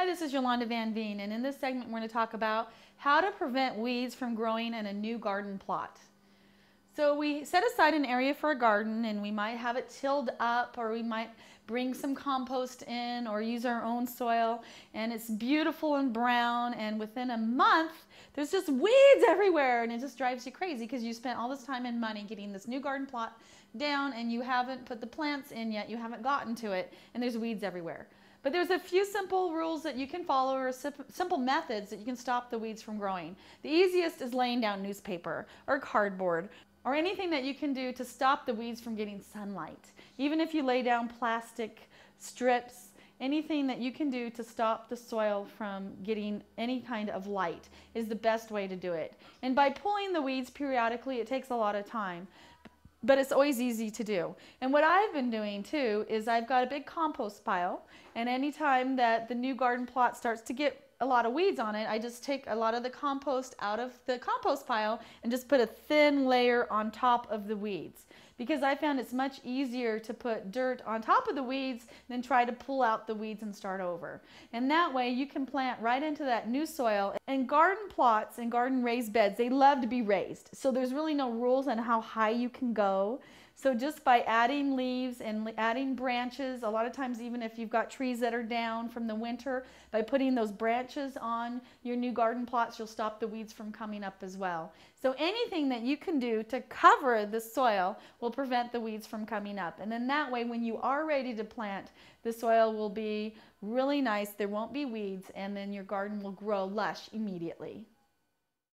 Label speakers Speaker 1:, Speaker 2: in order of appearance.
Speaker 1: Hi, this is Yolanda Van Veen, and in this segment we're going to talk about how to prevent weeds from growing in a new garden plot. So we set aside an area for a garden, and we might have it tilled up, or we might bring some compost in or use our own soil, and it's beautiful and brown, and within a month there's just weeds everywhere, and it just drives you crazy because you spent all this time and money getting this new garden plot down and you haven't put the plants in yet, you haven't gotten to it, and there's weeds everywhere. But there's a few simple rules that you can follow, or simple methods that you can stop the weeds from growing. The easiest is laying down newspaper or cardboard or anything that you can do to stop the weeds from getting sunlight. Even if you lay down plastic strips, anything that you can do to stop the soil from getting any kind of light is the best way to do it. And by pulling the weeds periodically, it takes a lot of time, but it's always easy to do. And what I've been doing too is I've got a big compost pile, and anytime that the new garden plot starts to get a lot of weeds on it, I just take a lot of the compost out of the compost pile and just put a thin layer on top of the weeds. Because I found it's much easier to put dirt on top of the weeds than try to pull out the weeds and start over. And that way you can plant right into that new soil. And garden plots and garden raised beds, they love to be raised. So there's really no rules on how high you can go. So just by adding leaves and adding branches, a lot of times even if you've got trees that are down from the winter, by putting those branches on your new garden plots, you'll stop the weeds from coming up as well. So anything that you can do to cover the soil will prevent the weeds from coming up. And then that way, when you are ready to plant, the soil will be really nice, there won't be weeds, and then your garden will grow lush immediately.